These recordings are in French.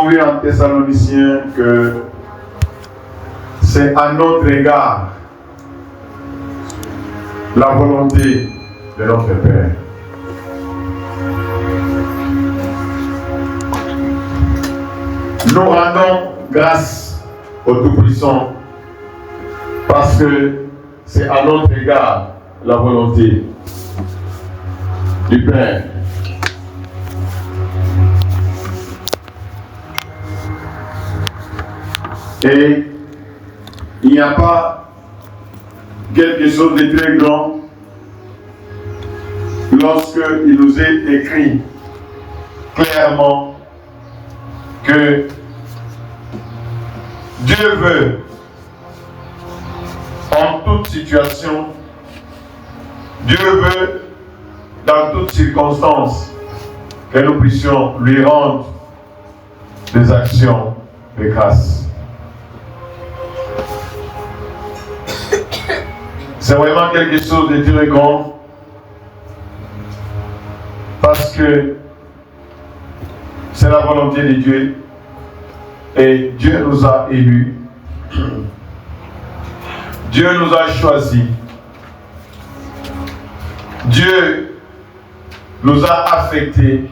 avons vu en Thessaloniciens que c'est à notre égard la volonté de notre Père. Nous rendons grâce au Tout-Puissant parce que c'est à notre égard la volonté du Père. Et il n'y a pas quelque chose de très grand lorsque il nous est écrit clairement que Dieu veut en toute situation, Dieu veut dans toutes circonstances que nous puissions lui rendre des actions de grâce. C'est vraiment quelque chose de très grand parce que c'est la volonté de Dieu et Dieu nous a élus. Dieu nous a choisis. Dieu nous a affectés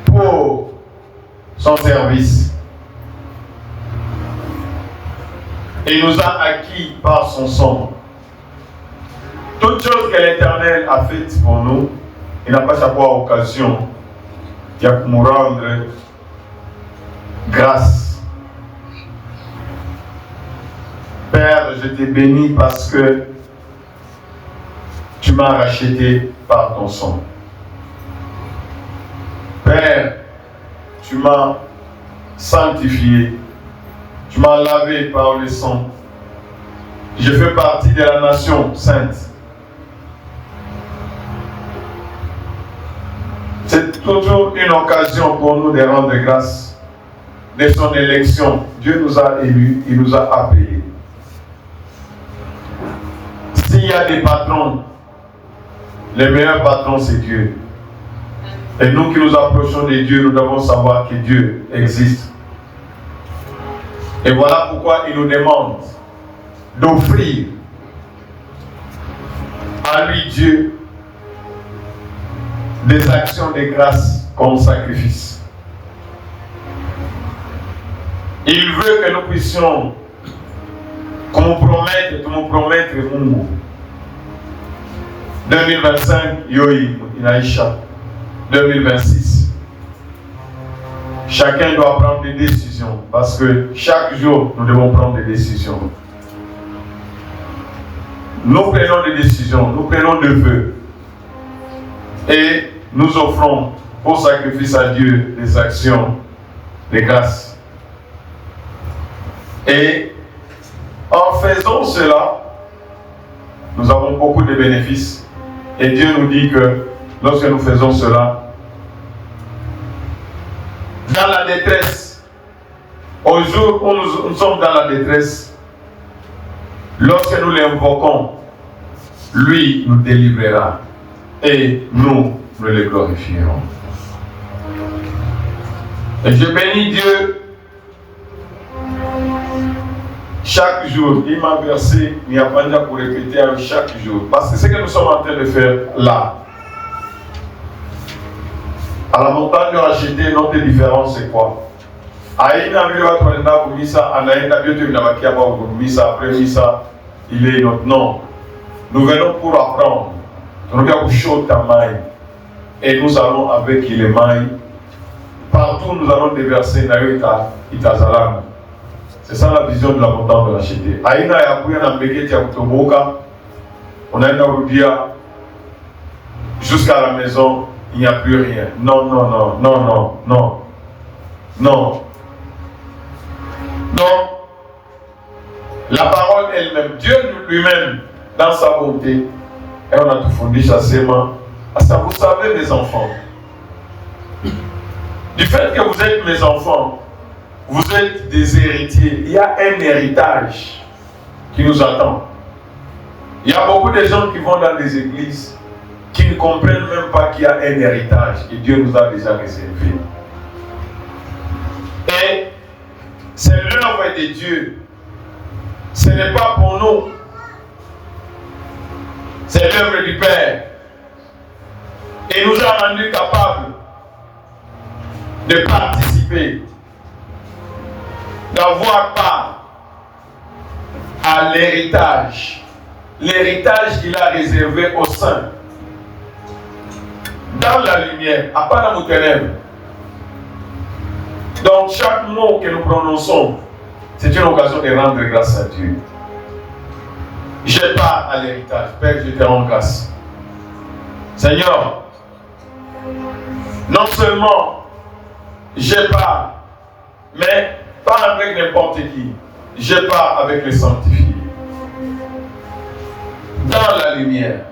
pour son service. Et nous a acquis par son sang. Toute chose que l'Éternel a faite pour nous, il n'a pas chaque fois occasion de nous rendre grâce. Père, je te bénis parce que tu m'as racheté par ton sang. Père, tu m'as sanctifié, tu m'as lavé par le sang. Je fais partie de la nation sainte. C'est toujours une occasion pour nous de rendre grâce de son élection. Dieu nous a élus, il nous a appelés. S'il y a des patrons, le meilleur patron c'est Dieu. Et nous qui nous approchons de Dieu, nous devons savoir que Dieu existe. Et voilà pourquoi il nous demande d'offrir à lui Dieu des actions de grâce comme sacrifice. Il veut que nous puissions compromettre Mungu. 2025, Yoi, Inaïcha. 2026. Chacun doit prendre des décisions parce que chaque jour, nous devons prendre des décisions. Nous prenons des décisions, nous prenons des vœux et nous offrons pour sacrifice à Dieu des actions de grâce. Et en faisant cela, nous avons beaucoup de bénéfices. Et Dieu nous dit que lorsque nous faisons cela, dans la détresse, au jour où nous sommes dans la détresse, lorsque nous l'invoquons, lui nous délivrera et nous le glorifierons. Et je bénis Dieu chaque jour. Il m'a versé, il n'y a pas pour répéter chaque jour. Parce que ce que nous sommes en train de faire là, à la montagne de racheter, notre différence c'est quoi? Aïna Mila Toalena pour Misa, Anaïna Bioto Minabakia pour Misa, après Misa, il est notre nom. Nous venons pour apprendre. Nous regardons chaud ta maille. Et nous allons avec les mailles. Partout nous allons déverser Naïta Itazalam. C'est ça la vision de la montagne de racheter. Aïna Yakuya Nambeketi Akutoboka, on a une Rudia jusqu'à la maison. Il n'y a plus rien. Non, non, non, non, non, non. Non. Non. La parole elle-même, Dieu lui-même, dans sa bonté, et on a tout fondé chassément. À ça, vous savez, mes enfants, du fait que vous êtes mes enfants, vous êtes des héritiers. Il y a un héritage qui nous attend. Il y a beaucoup de gens qui vont dans des églises qui ne comprennent même pas qu'il y a un héritage que Dieu nous a déjà réservé. C'est l'œuvre de Dieu. Ce n'est pas pour nous. C'est l'œuvre du Père. Et nous a rendu capables de participer, d'avoir part à l'héritage. L'héritage qu'il a réservé aux saints. Dans la lumière, à part dans nos ténèbres. Donc chaque mot que nous prononçons, c'est une occasion de rendre grâce à Dieu. J'ai part à l'héritage. Père, je te rends grâce. Seigneur, non seulement j'ai part, mais pas avec n'importe qui. J'ai part avec les sanctifiés. Dans la lumière.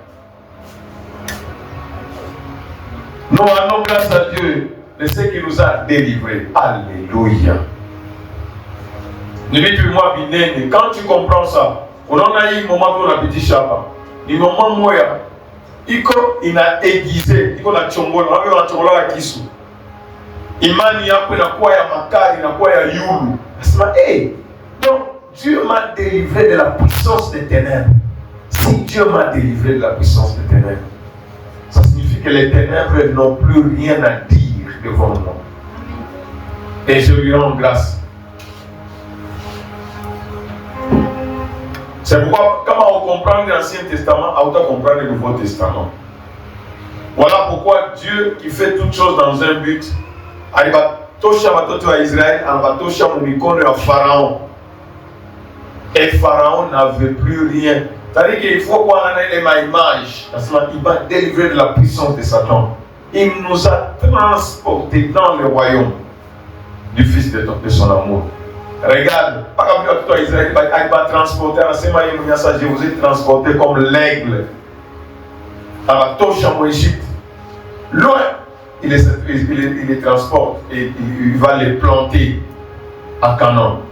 Nous rendons grâce à Dieu de ce qui nous a délivrés. Alléluia. Ne dis-tu moi, Binene, quand tu comprends ça, on en a eu un moment pour la petite chapa. Il moment où il a aiguisé, il a tchongola, on a tchongola la kisu. Imani yako inakuwa ya makari, inakuwa ya yulu. Hey, donc Dieu m'a délivré de la puissance des ténèbres. Si Dieu m'a délivré de la puissance des ténèbres, ça signifie que les ténèbres n'ont plus rien à dire devant moi. Et je lui rends grâce. C'est pourquoi, comment on comprend l'Ancien Testament, on comprend le Nouveau Testament. Voilà pourquoi Dieu qui fait toutes choses dans un but, il va toucher à Israël, il va toucher à Pharaon. Et Pharaon n'avait plus rien. C'est-à-dire qu'il faut qu'on ait les images. Il va délivrer de la puissance de Satan. Il nous a transportés dans le royaume du Fils de son amour. Regarde, pas comme toi Israël, il va transporter, je vous ai transporté comme l'aigle. À la touche en Égypte. Loin, il les transporte et il va les planter à Canaan.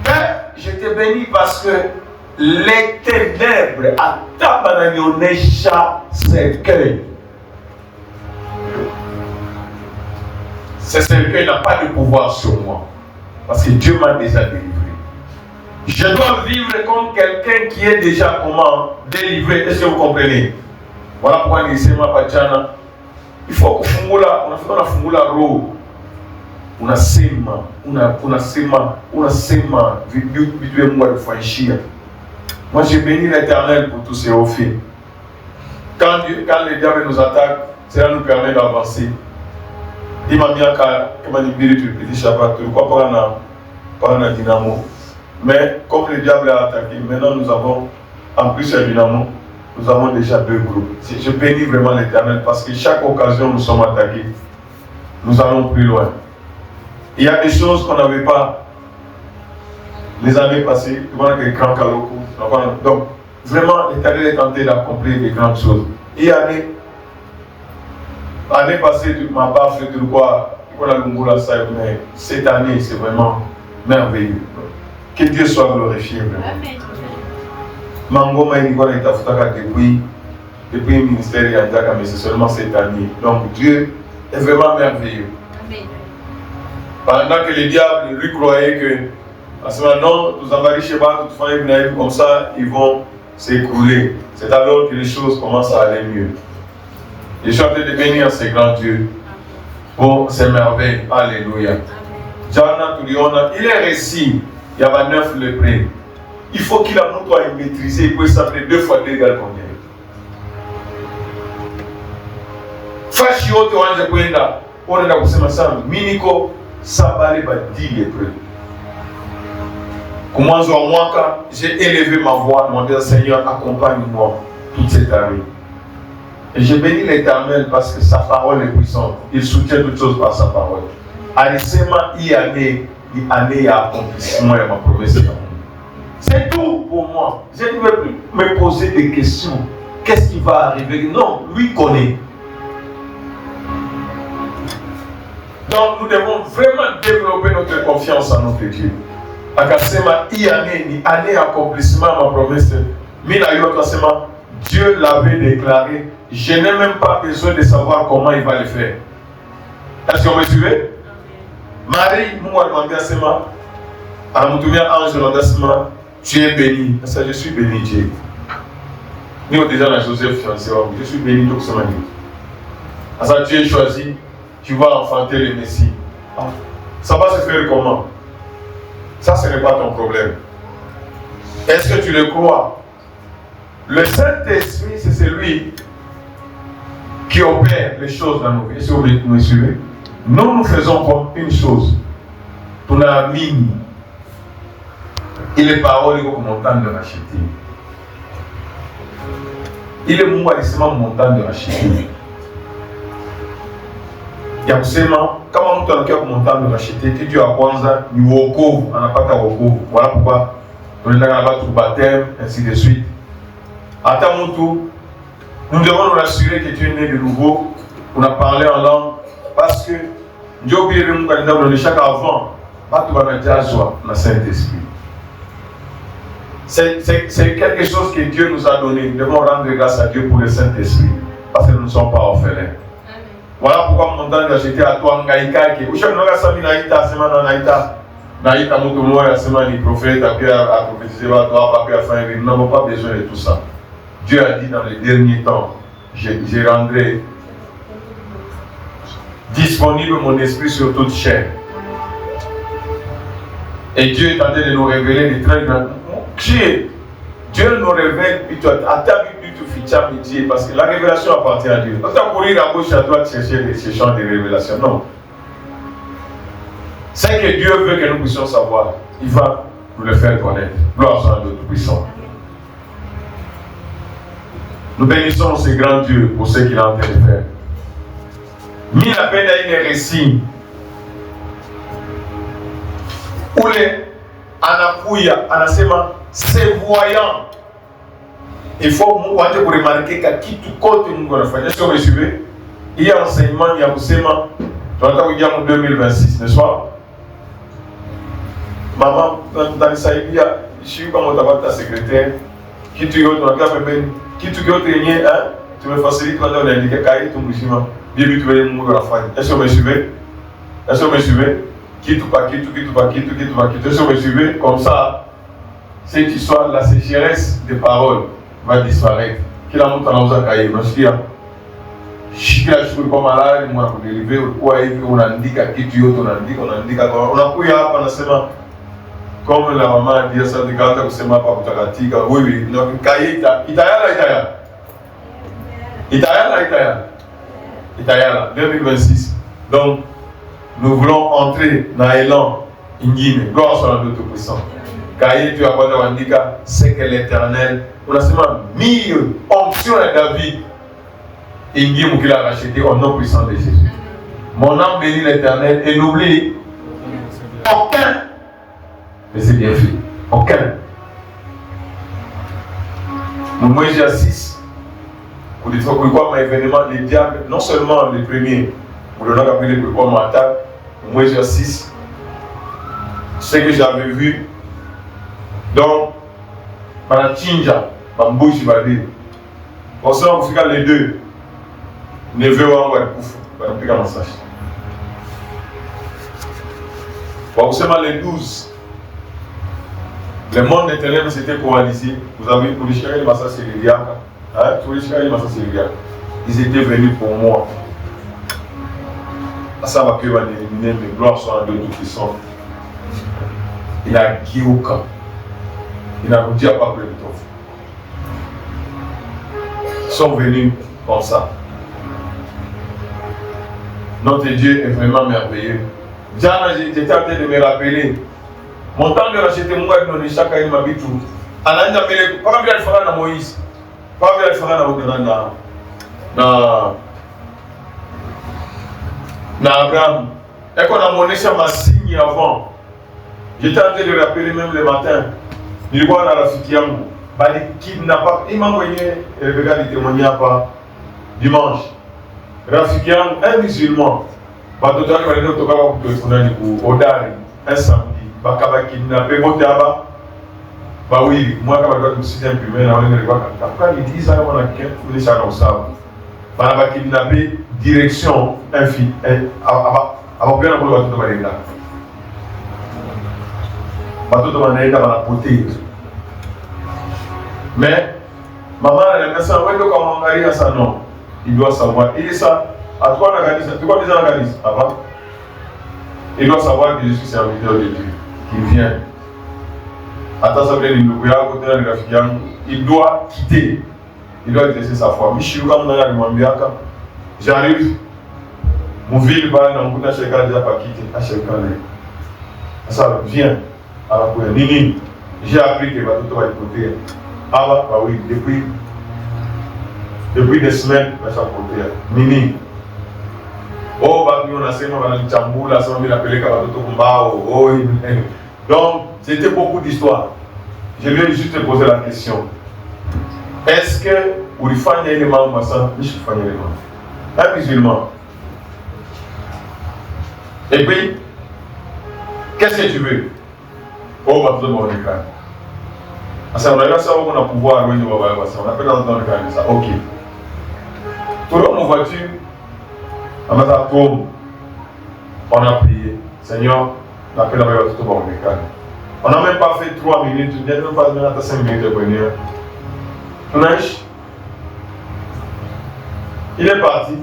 Père, je te bénis parce que les ténèbres à Tabanagnonesha cercueil. Ce cercueil n'a pas de pouvoir sur moi. Parce que Dieu m'a déjà délivré. Je dois vivre comme quelqu'un qui est déjà comment délivré. Est-ce que vous comprenez? Voilà pourquoi il dit Pachana. Il faut que Fungula, on a fait la Fungula Ro. On a sema, moi j'ai béni l'Éternel pour tous ces offices. Quand le diable nous attaque, cela nous permet d'avancer. Mais comme le diable a attaqué, maintenant nous avons, en plus à Dynamo, nous avons déjà deux groupes. Je bénis vraiment l'Éternel parce que chaque occasion nous sommes attaqués. Nous allons plus loin. Il y a des choses qu'on n'avait pas les années passées. Donc, vraiment, l'Éternel est tenté d'accomplir des grandes choses. Et l'année passée, ma part fait de quoi, mais cette année, c'est vraiment merveilleux. Que Dieu soit glorifié. Mangoma et Nicolas depuis le ministère, mais c'est seulement cette année. Donc, Dieu est vraiment merveilleux. Amen. Pendant que le diable lui croyait que, à ce moment, non, nous avons dit chez Bas, toutefois, comme ça, ils vont s'écrouler. C'est alors que les choses commencent à aller mieux. Je suis en train de bénir ces grands dieux pour ces merveilles. Alléluia. Il est récit, il y avait 9 lépreux. Il faut qu'il a montré à maîtriser, il peut s'appeler 2 fois 2 égale combien? Fashio te wanje kwenda, unaenda kusema sana, miniko sabale ba 10 lépreux. Au mwanzo wa mwaka, j'ai élevé ma voix, demandé Seigneur, accompagne-moi toute cette année. Et je bénis l'Éternel parce que sa parole est puissante. Il soutient toutes choses par sa parole. Alisema hii année ya accomplissement ya ma promesse. C'est tout pour moi. Je ne vais plus me poser des questions. Qu'est-ce qui va arriver? Non, lui connaît. Donc nous devons vraiment développer notre confiance en notre Dieu. Akasema hii année ni année accomplissement ma promesse. Mina yoto asema Dieu l'avait déclaré. Je n'ai même pas besoin de savoir comment il va le faire. Est-ce que vous me suivez? Marie, moi, demandé à Sema, à la moutoumia ange, demandé à Sema, tu es béni. Ça, je suis béni, Dieu. Nous, déjà, dans Joseph, je suis béni, donc c'est magnifique. Ça, tu es choisi, tu vas enfanter le Messie. Ça va se faire comment? Ça, ce n'est pas ton problème. Est-ce que tu le crois? Le Saint-Esprit, c'est celui qui opère les choses dans nos vies. Est-ce que vous me suivez? Nous faisons comme une chose. Ton ami, il est parole montant de racheter. Il est mouvement montant de racheter. Il y a vraiment, comment on a montant de racheter, que Dieu a kwanza, ni wokovu, on n'a pas ta wokovu. Voilà pourquoi on est là pour baptême, ainsi de suite. Attends, nous devons nous rassurer que tu es né de nouveau. On a parlé en langue parce que Dieu a oublié de chaque avant, tu vas le Saint-Esprit. C'est quelque chose que Dieu nous a donné. Nous devons rendre grâce à Dieu pour le Saint-Esprit parce que nous ne sommes pas orphelins. Voilà pourquoi mon temps de acheter à toi, Ngaïka, qui est au chef de la Naïta, Semana Naïta, Naïta, Moutoumou, la semaine du prophète, à prophétiser, à toi, à faire un. Nous n'avons pas besoin de tout ça. Dieu a dit dans les derniers temps, je rendrai disponible mon esprit sur toute chair. Et Dieu est en train de nous révéler des très grands. Dieu nous révèle, à ta vie, tu fichas métier, parce que la révélation appartient à Dieu. Quand tu as courir à gauche à droite chercher ces champs de révélation, non. C'est que Dieu veut que nous puissions savoir. Il va nous le faire connaître. Gloire soit à Dieu Tout-Puissant. Nous bénissons ce grand Dieu pour ce qu'il est en train de faire. Mis la peine à une récit où les Anapouya, Anasema, c'est voyant. Il faut remarquer qu'à qui tout côté nous avons fait. Est-ce que vous me suivez? Il y a un enseignement, il y a un enseignement. Tu entends qu'il y a en 2026, n'est-ce pas? Maman, dans le Saïbia, je suis comme ta secrétaire. Qui tu veux, qui tu veux, tu me facilites quand on a indiqué Kaï, ton musulman. Bien, tu veux le monde de la famille. Est-ce que vous me suivez? Est-ce que vous me suivez? Quitte ou pas, quitte ou pas, quitte ou quitte ou pas, quitte. Est-ce que vous me suivez? Comme ça, cette histoire, la sécheresse des paroles va disparaître. Qui la montre dans nos accueils? Parce qu'il y a. Je suis comme malade, on a dérivé, on indique à qui tu es, on indique à quoi. On a pu y avoir pendant ce moment. Comme la maman a dit, ça de garde que c'est ma papa Takatika. Oui, oui, donc Kaï, Itaya, 2026. Donc, nous voulons entrer dans l'élan Ingine. Gloire soit à Dieu Tout-Puissant. Kaï, tu as pas de handicap, c'est que l'Éternel, on a seulement mis onction à David. Ingine qu'il a racheté au nom puissant de Jésus. Mon âme bénit l'Éternel et n'oublie aucun. Mais c'est bien fait. Aucun. Moi j'assiste. Pour dire pourquoi mon événement, les diables, non seulement les premiers, pour le nom appelé pourquoi mon attaque, moi j'assiste. Ce que j'avais vu. Donc, pendant Tinja, Bambou Chibadé, on se rend compte les deux. Neveu en Ouad Pouf, on pique un message. Vous savez, les 12. Le monde des ténèbres s'était coalisé. Vous avez pour les chiens, les massas célériaques. Pour les chiens, les massas célériaques. Ils étaient venus pour moi. Ça va que va éliminer, mais gloire soit à Dieu Tout-Puissant. Il a gué au camp. Il n'a dit à pas que le temps. Ils sont venus comme ça. Notre Dieu est vraiment merveilleux. J'étais en train de me rappeler. Mon temps de racheter moi dans les chaque année ma vie tout. Ananda mele pas bien le faire na Moïse. Pas bien le faire na Abraham. Et qu'on a monné ça ma signe avant. J'étais en train de le rappeler même le matin. Il voit dans la fitiam. Bali kidnappa. Il m'a envoyé regarder témoigner pas dimanche. Rafikiam, un musulman. Batoto qui va nous toka pour téléphone pour Odari un samedi. Bakaba kidnappé Motaba. Bah oui, moi quand je me suis imprimé dans le repas. Après il dit ça on a qu'un pour les ça comme ça. Bah kidnappé direction infini. Avant bien pour le bateau de Maléga. Watoto wanaenda wanapotea. Mais maman ananiambia sana wewe ndio kamwangalia sana non. Il doit savoir. Il est ça. À toi la kanisa, tu vois déjà la kanisa avant. Il doit savoir que je suis serviteur de Dieu qui vient. Hata sababu ni ndugu yako tena ni rafiki yangu. Il doit quitter. Il doit exercer sa foi. Mishiruka mwana alimwambiaka j'arrive mvile bali na mkuta shirika déjà pas quitter à shirika là. Ça vient à la poule. Nini? J'ai appris que watoto walipotea. Ah bah oui, depuis des semaines washapotea. Nini? Oh babi unasema wananichambula sema mimi napeleka watoto kumbao. Oh donc c'était beaucoup d'histoires. Je vais juste te poser la question. Est-ce que ulifanya ile mambo sana? Nishifanya ile mambo. Un musulman. Et puis qu'est-ce que tu veux? Oh bah tout le cas. Asa unajua sawa kuna pouvoir wewe baba yako sasa. Unapenda mtu anakaa ça. OK. Tout mon voiture on a prié. Seigneur, on appelle avec tout le monde. On n'a même pas fait 3 minutes, on n'a même pas fait 5 minutes de venir. Il est parti.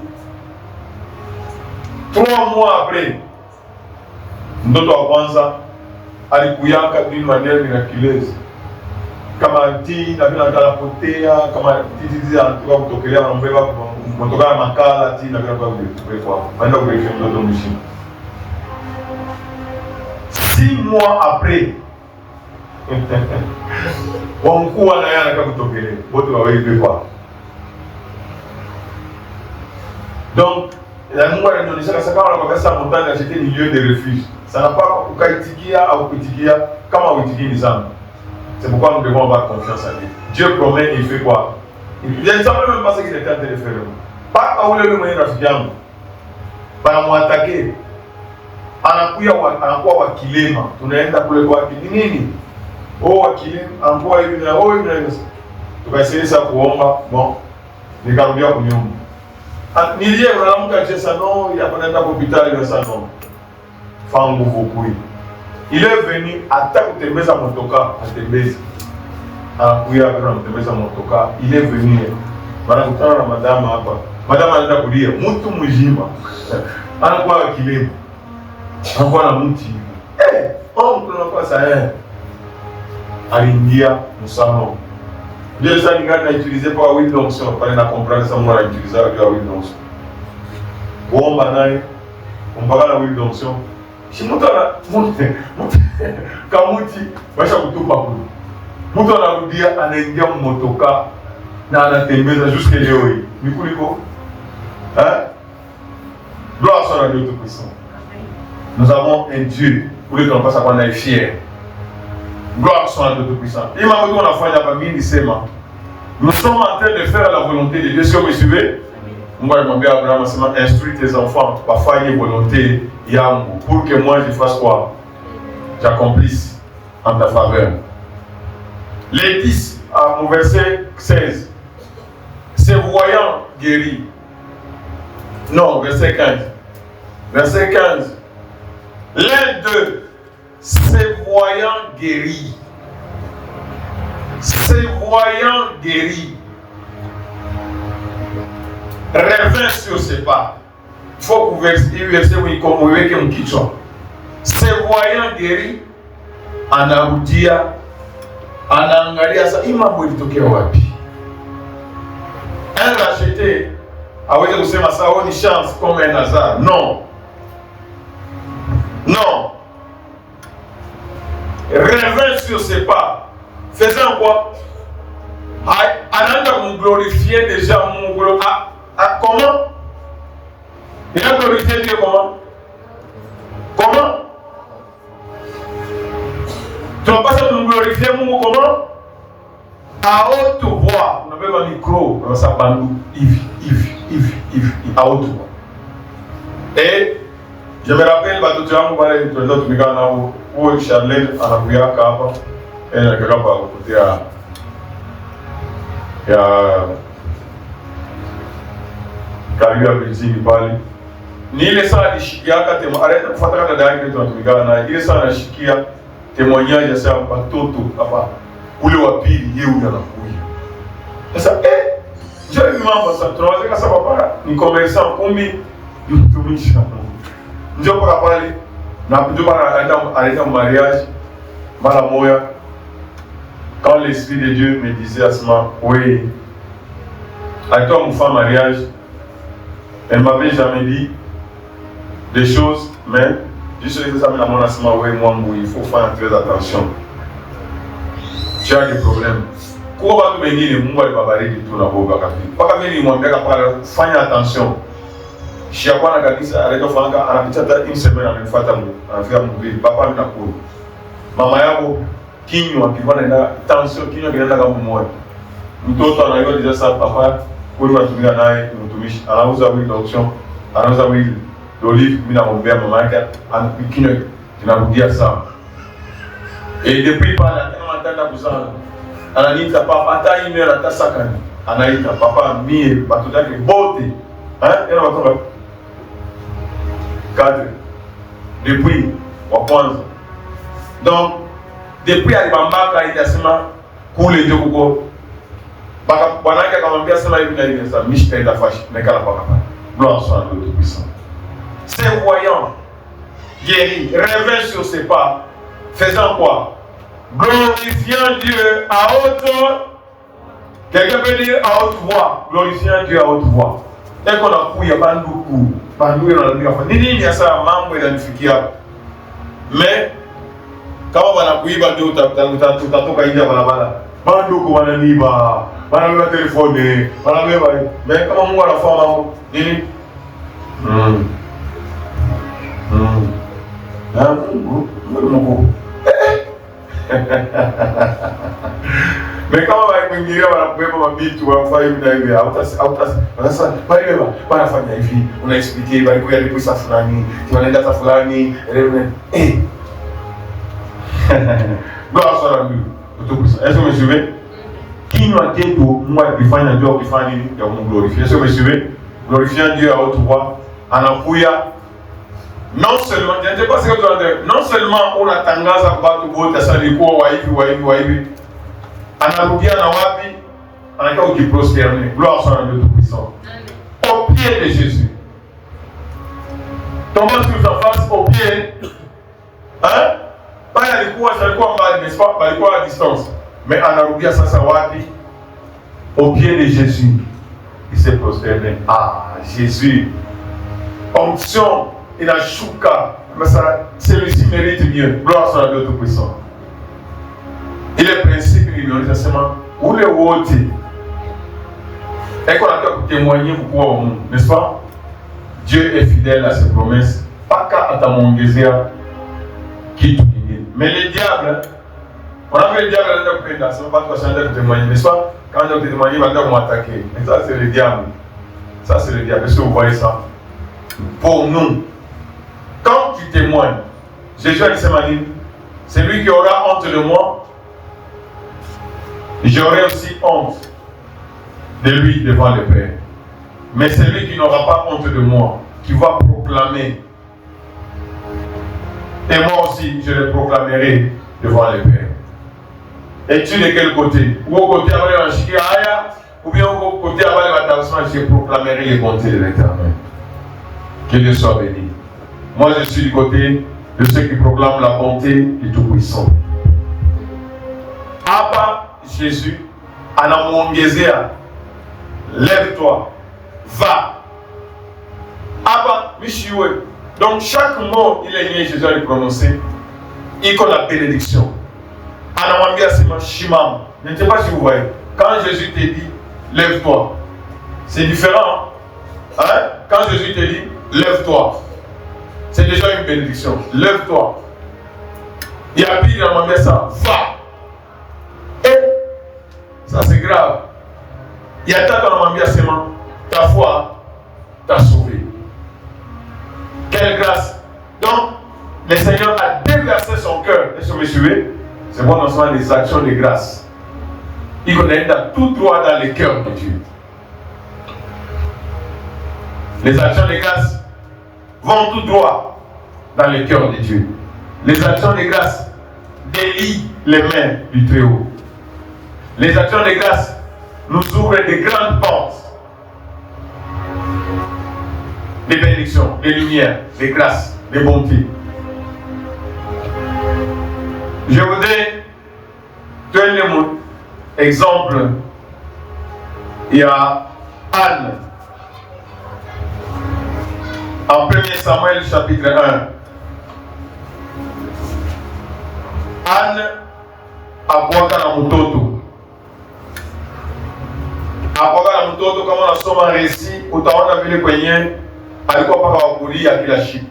3 mois après, nous devons penser à l'écouyaka d'une manière miraculeuse. Kama ti na vile nakalapotea kama titi anatoka kutokelea na mbeba kutoka makala ti na vile kwa maana kurejesha mtoto mshindi 6 mois après wamkuwa na yana kama kutokelea wote wawili kwa donc la Mungu anaonyesha kama kama kwa sababu montagne a jeté milieu de refuge ça n'a pas ukaitikia au kuitikia kama uitiki ni sana. C'est pourquoi nous devons avoir confiance en lui. Dieu promet, il fait quoi? Il ne savait même pas ce qu'il était en train de faire. Pas à où le moyen d'Afrique. Para m'attaquer. Anakuwa wakilema. Tunaenda kule kwa nini? Oh wakilema, anakuwa hivi na oh hivi na hivi. Tukaisaidia kuomba, bon. Nikarudia kunyumba. Nilie unaamka Yesu non, il y a pas d'être hôpital il ça non. Fangu vukui. Il est venu hata kutembeza motoka, atembeza. Anakuya kwa kutembeza motoka. Il est venu. Wanakutana na madama hapa. Madama anaenda kulia, mtu mzima. Anakuwa kilema. Anakuwa na mti. Tunakuwa saa aliingia msano. Ndio sasa ningali na utiliser kwa Windows, pale na comprendre ça moi utiliser kwa Windows. Kuomba naye mpaka na Windows. Si mtu kamuti basha kutupa kule. Mtu anarudia anaingia motoka na anatembeza jusqu'à leo hii. Ni kuliko gloire soit à Dieu Tout-Puissant. Nous avons un Dieu pour lequel on passe à qu'on est fier. Gloire soit à Dieu Tout-Puissant. Il m'a dit on a fait la famille Nisema. Nous sommes en train de faire la volonté de Dieu. Est-ce que vous me suivez? Moi, je m'appelle Abraham, c'est instruire tes enfants, parfois il y a volonté, yangu, pour que moi je fasse quoi? J'accomplisse en ta faveur. Les 10, au verset 16, se voyant guéri. Non, verset 15. Verset 15. L'un d'eux, se voyant guéri. Se voyant guéri. Revint sur ses pas. Il faut que verset où il communique un kichwa. Se voyant guéri, anarudia, anaangalia sasa mambo ilitokea wapi. Un racheté aweze kusema sawa ni chance comme un hasard. Non. Non. Revint sur ses pas. Faisant quoi? Anaanza kumglorifier déjà Mungu. Comment? Il a glorifié Dieu comment? Comment? Tu vas pas nous glorifier Mungu comment? À haute voix. On avait un micro, on va bandou. À haute voix. Et je me rappelle, tout le monde, où Charlène a appuyé à Kapa. Et il y a quelqu'un qui a écouté Karibu ya Belgique pale. Ni ile saa alishikia kati arenda kufuata kata dai yetu tunatumikana na ile saa anashikia témoignage ya sa batoto hapa ule wa pili yeye anakuja. Sasa njoo ni mambo sasa tunaweza kasa papa ni commerçant kumbi mtumishi. Njoo kwa pale na njoo para anaenda mariage mara moja. Quand l'Esprit de Dieu me disait à ce moment, oui, avec toi, mon femme mariage, elle ne m'avait jamais dit des choses, mais juste que ça me l'a montré à ce moment, oui, moi, il faut faire très attention. Tu as des problèmes. Pourquoi tu me dis que moi, je ne vais pas parler du tout dans le bois? Pourquoi tu me dis que moi, je vais faire attention? Je suis à quoi on a dit ça? Arrête de faire une semaine, on a fait mon vie. Papa, il a couru. Maman, kinywa kilikuwa naenda tension, kinywa kinaenda kama moyo. Mtoto anajua deja sasa papa kwa tunatumia naye mtumishi anauza wili d'auction, anauza wili d'olive, mimi naombea mama yake kinywa kinarudia sana. Et depuis pale kama nataka kuzana ananiita papa hata email hata sakani anaita papa mie watu yake bote yana watoka cadre depuis wa kwanza. Donc depuis alibambaka itasema kule ndio kuko baka bwanake akamwambia sema hivi na hivi sasa mishta itafashi nekala paka pale. Gloire soit à Dieu puissant. Ces voyants guéris revint sur ses pas faisant quoi? Glorifiant Dieu à haute. Quelqu'un peut dire à haute voix. Glorifiant Dieu à haute voix. Dès qu'on a kuya banduku banduku na kwa nini ya saa mambo yananifikia? Mais kama wanakuiba ndio utatoka nje ya barabara. Banduku wananiiba, wanabeba telefoni, wanabeba. Mais kama Mungu anafanya mambo nini? Mungu. Mais kama wanakuingilia wanakubeba mabitu wanafanya hivi na hivi, sasa bali wanafanya hivi, unaexplique bali kwa ile pesa fulani, tunaenda ta fulani, Gloire soit à Dieu. Est-ce que vous me suivez? Kinywa chetu Mungu alifanya ndio kufanya nini? Ya kumglorifier. Est-ce que vous me suivez? Glorifiant Dieu à haute voix, anakuya non seulement, je ne sais pas ce que tu vas dire, non seulement unatangaza kwa watu wote sasa alikuwa wa hivi. Anarudia na wapi? Anakaa ukiprosterner. Gloire soit à Dieu tout-puissant. Au pied de Jésus. Thomas nous en face au pied. Hein? Pale alikuwa mbali, n'est-ce pas? Alikuwa à distance. Mais anarudia sasa wapi? Au pied de Jésus. Il s'est prosterné. Ah, Jésus. Onction, il a chouka. Mais ça, celui-ci mérite mieux. Gloire soit à Dieu tout-puissant. Il est principe, il est seulement où les autres. Et qu'on a pu témoigner pour au monde, n'est-ce pas? Dieu est fidèle à ses promesses. Pas qu'à Atamongézia qui tout. Mais les diables, on a vu les diables dans le pays, c'est pas toi qui témoigner, n'est-ce pas? Quand on témoigne, il va m'attaquer. Et ça, c'est le diable. Ça, c'est le diable. Est-ce que vous voyez ça? Pour nous, quand tu témoignes, Jésus a dit c'est lui qui aura honte de moi, j'aurai aussi honte de lui devant le Père. Mais c'est lui qui n'aura pas honte de moi, qui va proclamer. Et moi aussi, je le proclamerai devant le Père. Et tu de quel côté? Ou au côté avec l'Anchikia, ou bien au côté avec l'attention, je proclamerai les bontés de l'Éternel. Que Dieu soit béni. Moi, je suis du côté de ceux qui proclament la bonté du Tout-Puissant. Abba, Jésus, Anamongézéa, lève-toi, va. Abba, Michioué. Donc chaque mot, il est lié, Jésus a prononcé, il y a la bénédiction. Anamambia Sima Shimam. Je ne sais pas si vous voyez. Quand Jésus te dit, lève-toi, c'est différent. Hein? Quand Jésus te dit, lève-toi, c'est déjà une bénédiction. Lève-toi. Il y a pire, il a demandé ça, va. Et ça c'est grave. Il y a tant qu'on a demandé à Sima, ta foi t'a sauvé. Quelle grâce! Donc, le Seigneur a déversé son cœur. Est-ce que vous me suivez? C'est bon en soi les actions de grâce. Il connaît tout droit dans le cœur de Dieu. Les actions de grâce vont tout droit dans le cœur de Dieu. Les actions de grâce délie les mains du Très-Haut. Les actions de grâce nous ouvrent de grandes portes, des bénédictions, des lumières, des grâces, des bontés. Je voudrais donner mon exemple. Il y a Anne. En 1 Samuel chapitre 1. Anne abwaka na mutoto. Abwaka na mutoto kama nasoma récit, utaona vile kwenye alikuwa paka wakulia kila siku.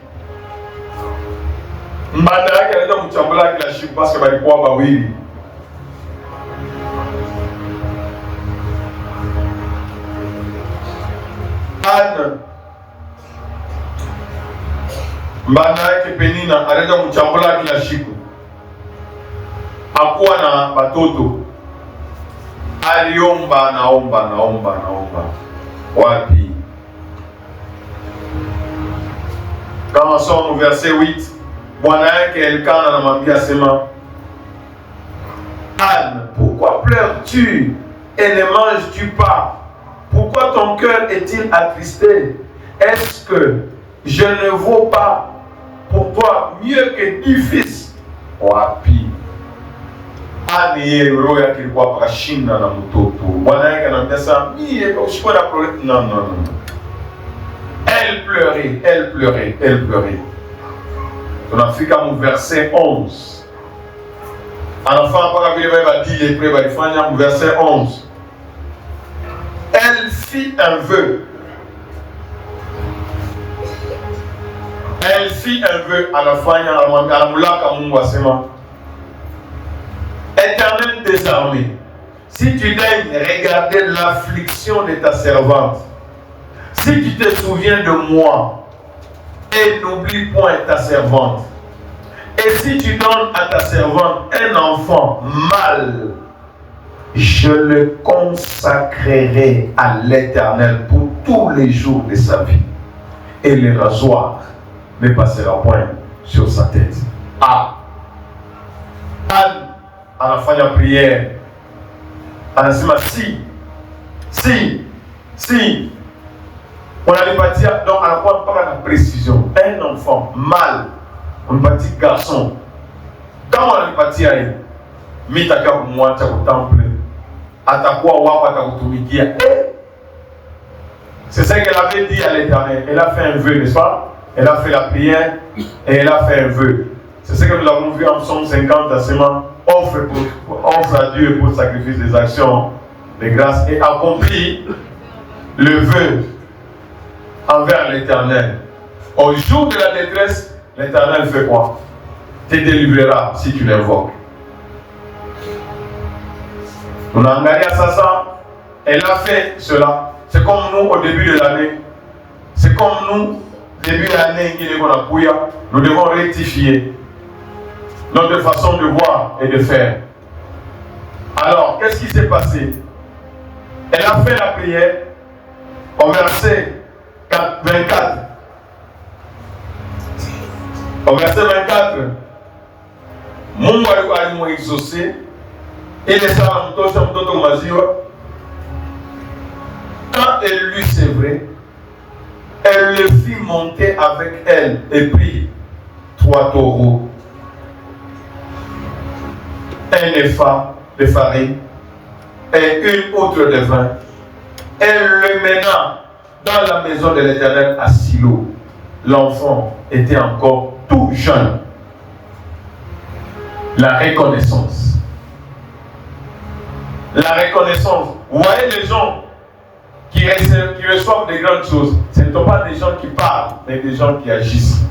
Mbanda yake anaenda mchambula kila siku parce que balikuwa bawili. Anne mbanda yake Penina anaenda mchambula kila siku. Hakuwa na batoto. Aliomba naomba. Wapi? Quand on sort au verset 8, bwana yake Elkana anamwambia sema, Anne, pourquoi pleures-tu et ne manges-tu pas? Pourquoi ton cœur est-il attristé? Est-ce que je ne vaux pas pour toi mieux que 10 fils? Wapi? Anne roho yake ilikuwa pakashinda na mtoto. Bwana yake anamwambia sasa, mie usikuwa na problème. Non. Elle pleurait. Tunafika mu verset 11. Anafanya mpaka vile baba dit les prêts balifanya mu verset 11. Elle fit un vœu. Anafanya anamulaka Mungu asema, Éternel des armées, si tu daignes regarder l'affliction de ta servante, si tu te souviens de moi et n'oublie point ta servante, et si tu donnes à ta servante un enfant mâle, je le consacrerai à l'Éternel pour tous les jours de sa vie, et le rasoir ne passera point sur sa tête. Anne anafanya prière, anasema si on alipatia, donc anakuwa mpaka na précision, un enfant mâle, on patie garçon. Kama analipatia hii, mitaka kumwacha kutemple, atakuwa wako, atakutumikia. C'est ça qu'elle avait dit à l'Éternel. Elle a fait un vœu, n'est-ce pas? Elle a fait la prière et elle a fait un vœu. C'est ce que nous avons vu en Psaume 50, à seulement offre à Dieu pour le sacrifice des actions de grâce et accomplit le vœu envers l'Éternel. Au jour de la détresse, l'Éternel fait quoi? Te délivrera si tu l'invoques. On a engagé à ça, elle a fait cela. C'est comme nous au début de l'année. C'est comme nous, début de l'année, nous devons rectifier notre façon de voir et de faire. Alors, qu'est-ce qui s'est passé? Elle a fait la prière au verset 24. Au verset 24, Mungu alikuwa exaucé. Ile sawa mtoto maziwa. Quand elle lut, c'est vrai, elle le fit monter avec elle et prit 3 taureaux, un épha de farine et une outre de vin. Elle le mena dans la maison de l'Éternel à Silo. L'enfant était encore tout jeune. La reconnaissance. La reconnaissance. Vous voyez les gens qui reçoivent des grandes choses, ce ne sont pas des gens qui parlent, mais des gens qui agissent.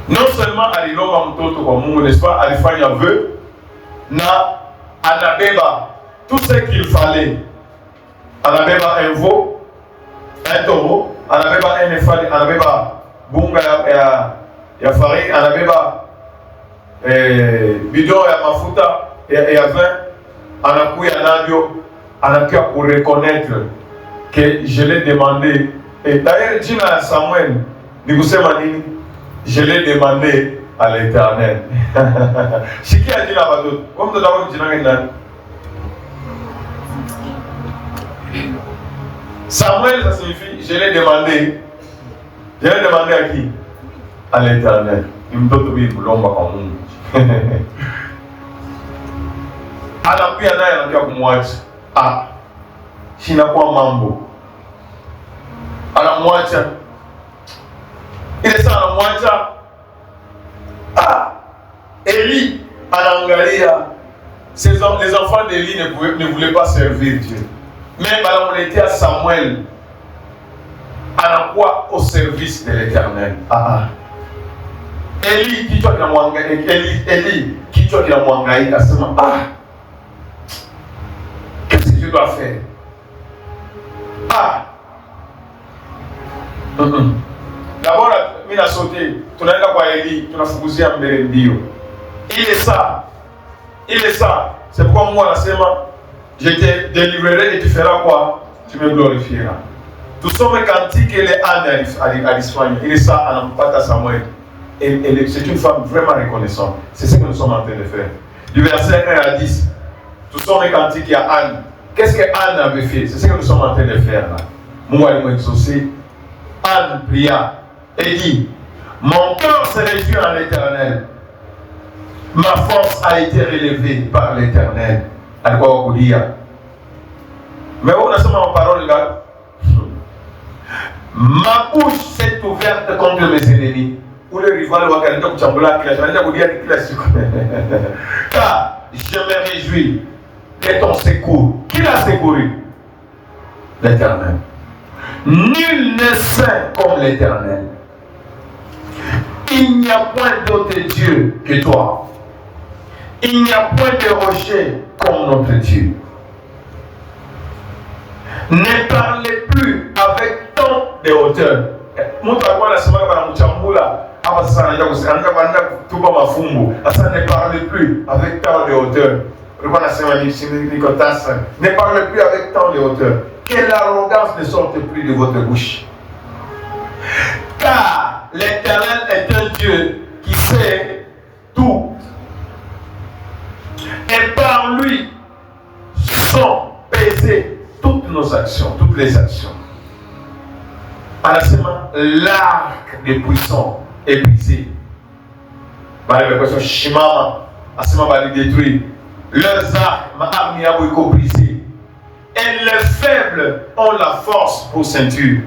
Non seulement alilomba mtoto kwa Mungu, n'est-ce pas, alifanya vœu, na anabeba tout ce qu'il fallait. Anabeba un veau, un taureau, anabeba un éphod, anabeba bunga ya farine, anabeba bidon ya mafuta ya vin, anakuya navyo, anakuya pour reconnaître que je l'ai demandé. Et d'ailleurs, Jina Samuel, je l'ai demandé à l'Éternel. C'est qui a dit là-bas d'autre? Comme nous avons dit là. Samuel, ça signifie, je l'ai demandé. Je l'ai demandé à qui? À l'Éternel. Il me donne de l'homme comme nous. Alors, puis, il y a un qui a dit, ah, je n'ai pas mambo. Alors, moi, il est ça, moi, ah, Élie, à l'Angalia, les enfants d'Élie ne voulaient pas servir Dieu. Mais on était à Samuel, à la quoi au service de l'Éternel. Élie, qui toi qui l'a mouangaï, qu'est-ce que je dois faire? D'abord, il a sauté, tu n'as pas Élie, tu n'as pas fouillé un béréndio. Il est ça. C'est pourquoi moi, la semaine, je te délivrerai et tu feras quoi? Tu me glorifieras. Tout ça, mais cantique, elle est Anne à l'Espagne. Il est ça, à Nampata Samuel. C'est une femme vraiment reconnaissante. C'est ce que nous sommes en train de faire. Du verset 1 à 10, tout ça, mais cantique, il y a Anne. Qu'est-ce que Anne avait fait? C'est ce que nous sommes en train de faire là. Moi, il m'a exaucé. Anne pria et dit, mon cœur s'est réduit en l'Éternel. Ma force a été relevée par l'Éternel. À quoi vous dire? Mais on a seulement en parole, là. Ma bouche s'est ouverte contre mes ennemis. Ou le rival ou quelqu'un qui car je me réjouis de ton secours. Qui l'a secouru? L'Éternel. Nul n'est saint comme l'Éternel. Il n'y a point d'autre Dieu que toi. Il n'y a point de rocher comme notre Dieu. Ne parlez plus avec tant de hauteur. Ne parlez plus avec tant de hauteur. Ne parlez plus avec tant de hauteur. Que l'arrogance ne sorte plus de votre bouche. Car l'Éternel est un Dieu qui sait tout. Et par lui sont pesées toutes nos actions, toutes les actions. À la semaine, l'arc des puissants est brisé. Shimama, à ce moment va les détruire. Leurs arcs, ma armée a beaucoup brisé. Et les faibles ont la force pour ceinture.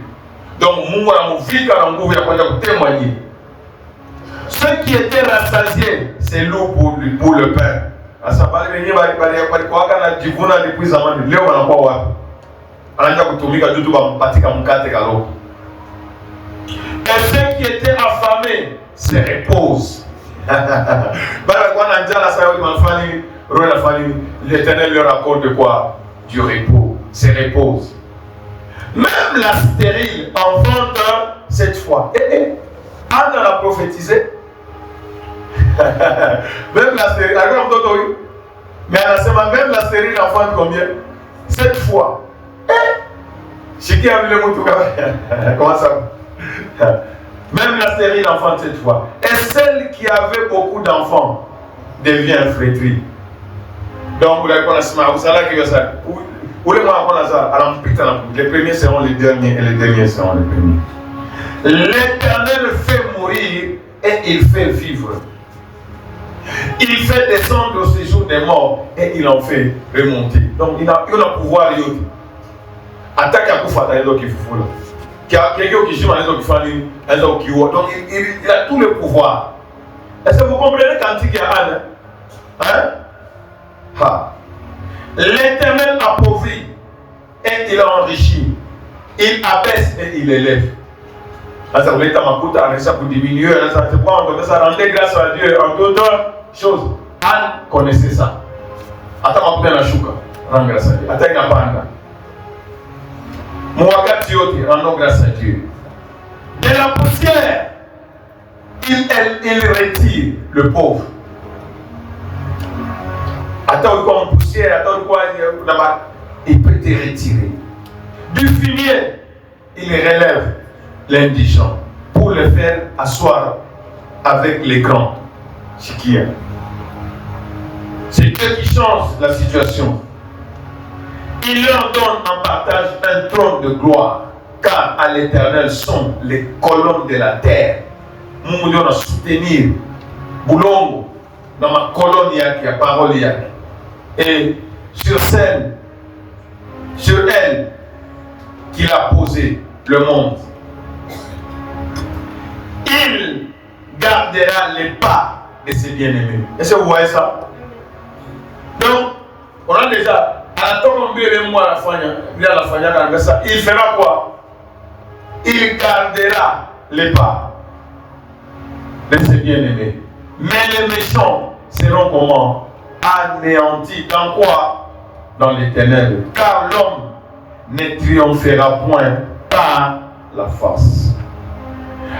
Donc, mon vie, quand on va témoigner. Ceux qui étaient rassasiés, c'est l'eau pour le pain. Et ceux qui étaient affamés se reposent. L'Éternel leur accorde quoi? Du repos, se repose. Même la stérile enfante cette fois. Anne a prophétisé. Même la stérile, mais à la semaine, même la stérile enfante combien? 7 fois. Chez qui a vu le mot tout comment ça? Même la stérile enfante 7 fois. Et celle qui avait beaucoup d'enfants devient flétrie. Donc, vous avez vous savez que ça. Les premiers seront les derniers et les derniers seront les premiers. L'Éternel fait mourir et il fait vivre. Il fait descendre au séjour des morts et il en fait remonter. Donc, il a pouvoir. Attaque à Koufa, il y a quelqu'un qui joue dans les autres qui font. Donc, il a tout le pouvoir. Est-ce que vous comprenez quand il y a Anne? L'Éternel appauvrit et il enrichit. Il abaisse et il élève. Ça voulait ça pour diminuer. Ça rendait grâce à Dieu en d'autres choses. Anne connaissait ça. Attends, on la chouka. Rends grâce à Dieu. Attends, il n'a pas un. Mouakatiote, rendons grâce à Dieu. De la poussière, il retire le pauvre. Attends, comme poussière, attends, quoi, il peut te retirer. Du fumier, il relève l'indigent pour le faire asseoir avec les grands. Chikia. C'est Dieu qui change la situation. Il leur donne en partage un trône de gloire, car à l'Éternel sont les colonnes de la terre. Nous devons soutenir Boulongo dans ma colonne yaki, la parole yaki. Et sur celle, sur elle, qu'il a posé le monde. Il gardera les pas de ses bien-aimés. Est-ce que vous voyez ça? Donc, on a déjà, il fera quoi? Il gardera les pas de ses bien-aimés. Mais les méchants seront comment? Anéantis. Dans quoi? Dans les ténèbres. Car l'homme ne triomphera point par la force.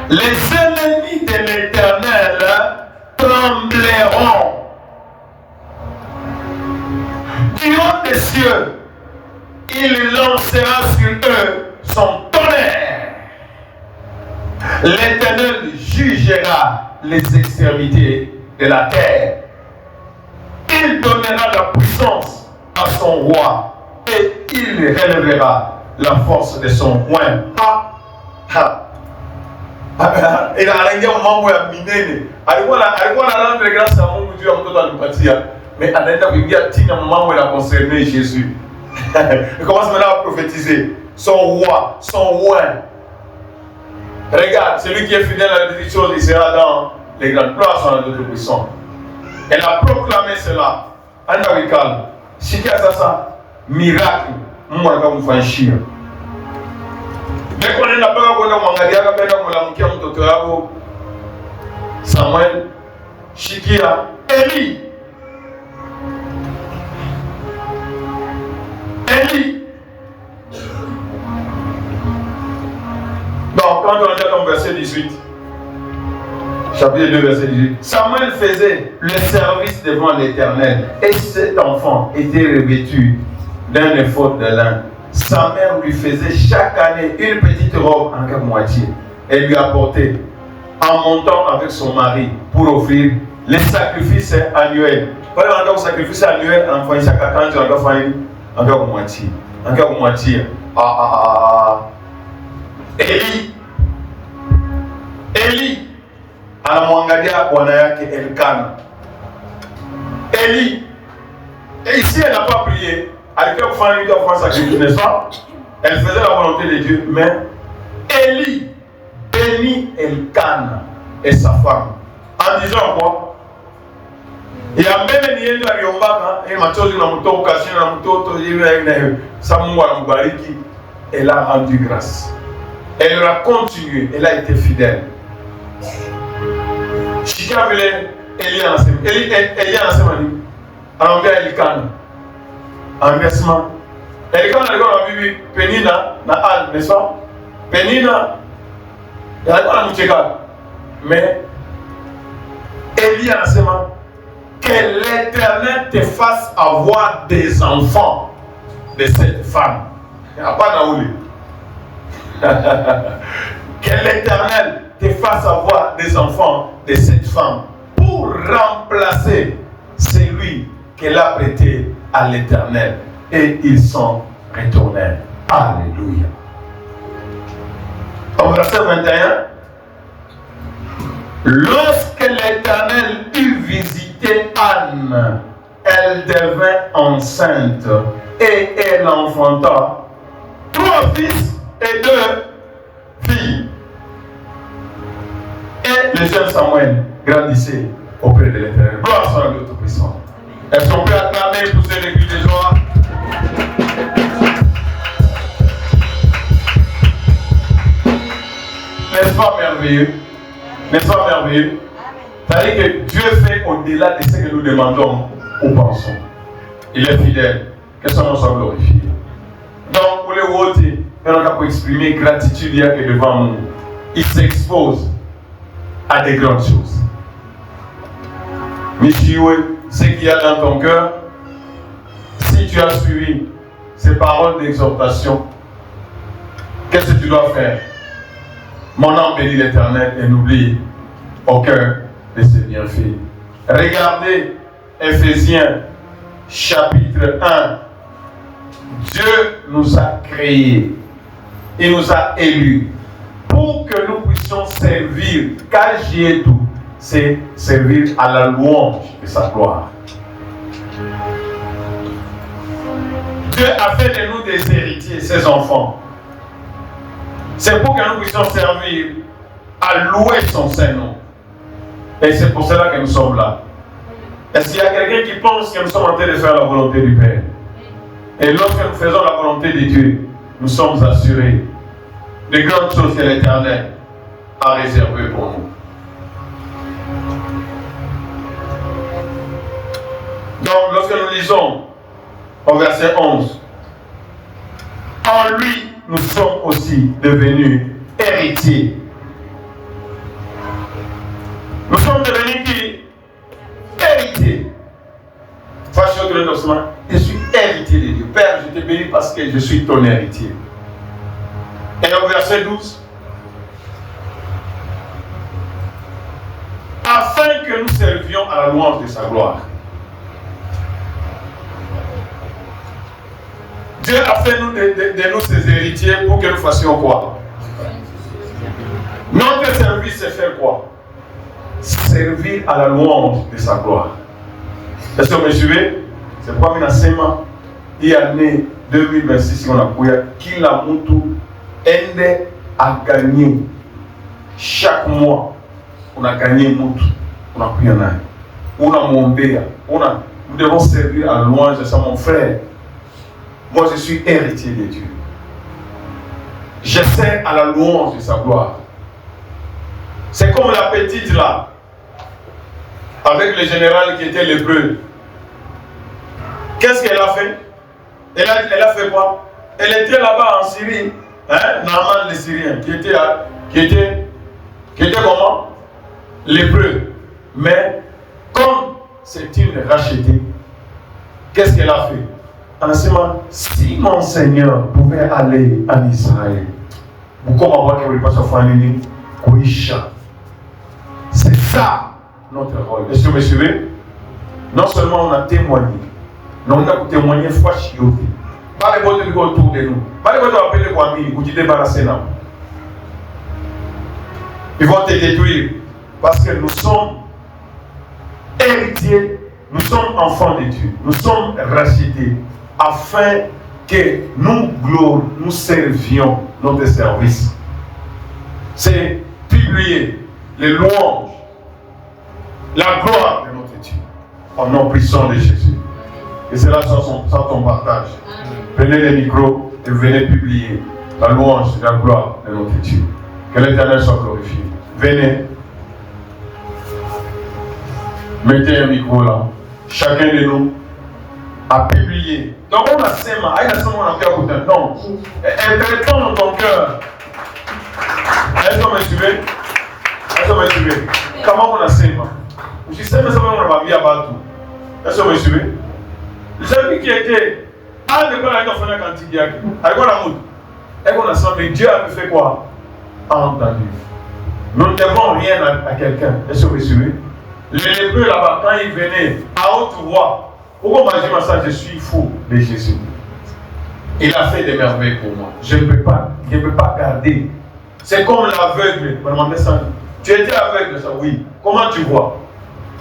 Les ennemis de l'Éternel trembleront. Du haut des cieux, il lancera sur eux son tonnerre. L'Éternel jugera les extrémités de la terre. Il donnera la puissance à son roi et il relèvera la force de son poing. Et la langue mambo ya minene alikuwa na rendre grâce à Mungu juu ya mtoto alimpatia, mais anaenda kuingia tina mambo la concerner Jésus. Il commence maintenant à prophétiser son roi, son roi. Regarde, celui qui est fidèle à la petite chose, il sera dans les grandes places en d'autres puissants. Elle a proclamé cela. Anda wikal. Shikia sasa miracle. Mungu anakamfanyia. Deko nenda mpaka kwenda mwangalia akapenda kumlamkia mtoto wako Samuel. Shikia Eli. Donc, quand on est dans verset 18, chapitre 2, verset 18, Samuel faisait le service devant l'Éternel et cet enfant était revêtu d'un éphod de lin. Sa mère lui faisait chaque année une petite robe en quatre moitiés et lui apportait en montant avec son mari pour offrir les sacrifices annuels. Pas le sacrifice annuel, en faisant chaque année, on doit faire en quatre moitiés. En quatre moitiés. Eli anamwangalia bwana yake Elkana. Eli, et ici elle n'a pas prié, elle était au fond sacrifice, n'est-ce pas? Elle faisait la volonté de Dieu, mais Eli bénit Elkana et sa femme en disant quoi? Et à même niende aliomba et machozi na mtoto ukashina na mtoto hivi sa Mungu anambariki. Elle a rendu grâce. Elle a continué, elle a été fidèle. Shikia vile Eli anasema nini? Anaambia Elikana. Anasema Elikana alikuwa na bibi Penina na Al, n'est-ce pas? Penina alikuwa anamcheka. Mais Eli anasema que l'Éternel te fasse avoir des enfants de cette femme. Hapana ule. Que l'Éternel te fasse avoir des enfants de cette femme pour remplacer celui qu'elle a prêté à l'Éternel. Et ils sont retournés. Alléluia. Au verset 21, lorsque l'Éternel eut visité Anne, elle devint enceinte et elle enfanta 3 fils et 2 filles. Et le jeune Samuel grandissait auprès de l'Éternel. Gloire soit à Dieu Tout-Puissant. Est-ce qu'on peut acclamer pour ces cris de joie? N'est-ce pas merveilleux? N'est-ce pas merveilleux? C'est-à-dire que Dieu fait au-delà de ce que nous demandons ou pensons. Il est fidèle. Que son nom soit glorifié. Donc, pour les voter, pour exprimer gratitude, il y a que devant nous. Il s'expose à des grandes choses. Michioué, ce qu'il y a dans ton cœur, si tu as suivi ces paroles d'exhortation, qu'est-ce que tu dois faire? Mon âme bénit l'Éternel et n'oublie aucun de ses bienfaits. Regardez Éphésiens chapitre 1. Dieu nous a créés, il nous a élus pour que nous puissions servir. Qu'agir tout, c'est servir à la louange de sa gloire. Dieu a fait de nous des héritiers, ses enfants. C'est pour que nous puissions servir à louer son Saint-Nom. Et c'est pour cela que nous sommes là. Est-ce qu'il y a quelqu'un qui pense que nous sommes en train de faire la volonté du Père? Et lorsque nous faisons la volonté de Dieu, nous sommes assurés de grandes choses que l'Éternel a réservées pour nous. Donc, lorsque nous lisons au verset 11, en lui, nous sommes aussi devenus héritiers. Nous sommes devenus qui? Héritiers. Je suis héritier de Dieu. Père, je te bénis parce que je suis ton héritier. Et au verset 12, afin que nous servions à la louange de sa gloire. Dieu a fait de nous ses héritiers pour que nous fassions quoi? Notre service, c'est faire quoi? Servir à la louange de sa gloire. Est-ce que vous me suivez? C'est pourquoi il y a année 2026, on a kila mtu ende à gagner. Chaque mois, on a gagné mtu. On a pris un an. On a monté. Nous devons servir à la louange de ça, mon frère. Moi, je suis héritier de Dieu. Je sers à la louange de sa gloire. C'est comme la petite là, avec le général qui était lépreux. Qu'est-ce qu'elle a fait? Elle a fait quoi? Elle était là-bas en Syrie, Naaman le Syrien, qui était comment? Lépreux. Mais comme c'est une rachetée, qu'est-ce qu'elle a fait? En ce moment, si mon Seigneur pouvait aller en Israël, c'est ça notre rôle. Est-ce que vous me suivez? Non seulement on a témoigné, mais on a témoigné fois chioté. Pas les bottes autour de nous. Pas les bottes appeler les amis, vous dites débarrasser là. Ils vont te détruire parce que nous sommes héritiers, nous sommes enfants de Dieu, nous sommes rachetés afin que nous servions notre service. C'est publier les louanges, la gloire de notre Dieu, au nom puissant de Jésus. Et c'est là ça ton partage. Prenez les micros et venez publier la louange et la gloire de notre Dieu. Que l'Éternel soit glorifié. Venez. Mettez un micro là. Chacun de nous a publié. Donc on a sema, on a cœur pour toi. Non. Interprétons dans ton cœur. Est-ce que vous me suivez? Est-ce que vous me suivez? Comment on a sema? Je sais, mais ça va, on va bien abattre tout. Est-ce que vous me suivez? Celui qui était à l'école avec un frère cantique, avec la moute, et qu'on a senti, mais Dieu avait fait quoi? A entendu. Nous ne devons rien à quelqu'un. Est-ce que vous me suivez? Les lépreux là-bas, quand ils venaient à haute voix, pourquoi m'a dit ça? Je suis fou de Jésus. Il a fait des merveilles pour moi. Je ne peux pas garder. C'est comme l'aveugle. Tu étais aveugle, ça, oui. Comment tu vois?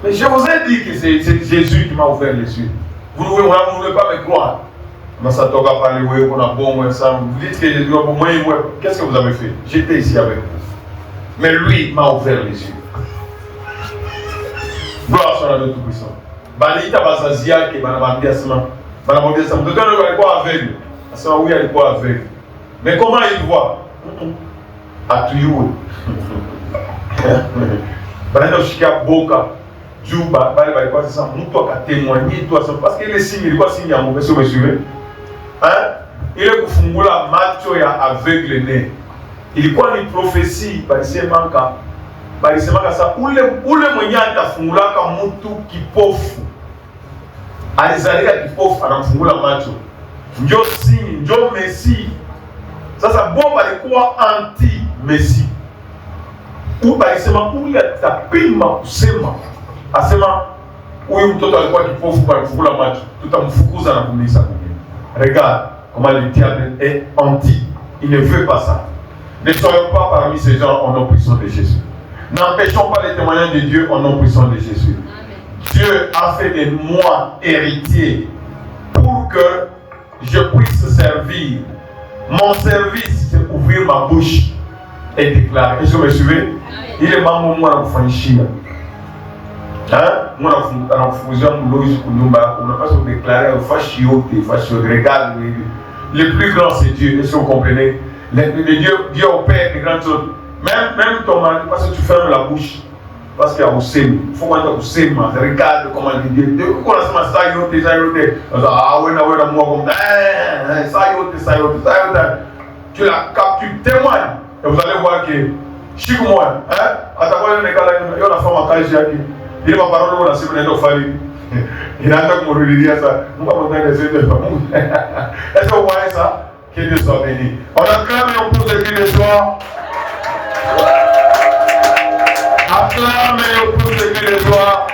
Mais je vous ai dit que c'est Jésus qui m'a ouvert les yeux. Vous ne voulez pas me croire. Vous dites que Jésus pour moi, qu'est-ce que vous avez fait? J'étais ici avec vous. Mais lui m'a ouvert les yeux. Gloire soit à Dieu Tout-Puissant. Balita Bazazia qui banabambia asma. Banabambia asma. D'autant qu'il alikuwa aveugle. Asma oui, alikuwa aveugle. Mais comment il voit? Atuyuwe. Banenda ushika boka. Juba, bale balikuwa sasa mtu akatémoigner toi parce que les signes ilikuwa signe ya mauvais vous me suivez? Ile kufungula macho ya aveugle ne. Ilikuwa ni prophétie balisemaka sasa ule mwenye atafungulaka mtu kipofu. Alizalika kipofu anamfungula macho. Njo signe, njo Messi. Sasa bo balikuwa anti Messi. Balisema ule atapima kusema Asema huyu mtoto alikuwa kipofu kwa mfukula macho, tutamfukuza na kumlisa mwingine. Regarde comment le diable est anti. Il ne veut pas ça. Ne soyons pas parmi ces gens au nom puissant de Jésus. N'empêchons pas les témoignages de Dieu au nom puissant de Jésus. Dieu a fait de moi héritier pour que je puisse servir. Mon service, c'est ouvrir ma bouche et déclarer. Est-ce que vous me suivez? Il est membre de moi dans le franchir. Moi, dans la fusion, on n'a pas se déclarer regarde, le plus grand c'est Dieu. Est-ce que vous comprenez? Dieu opère des grandes choses. Même ton mari, parce que tu fermes la bouche. Parce qu'il y a aussi, il faut qu'on ait regarde comment Dieu. Dès que on a ça, ah ouais, moi comme ça, tu témoignes. Et vous allez voir que, chic moi, à ta voix, il y a la femme à Kaji. Il va parler de la semaine de Fali. Il a un peu de dire ça. Nous allons faire des études. Est-ce que vous voyez ça? Que Dieu soit béni. On acclame et on pose le cri de joie. Acclame et on pose le cri de joie.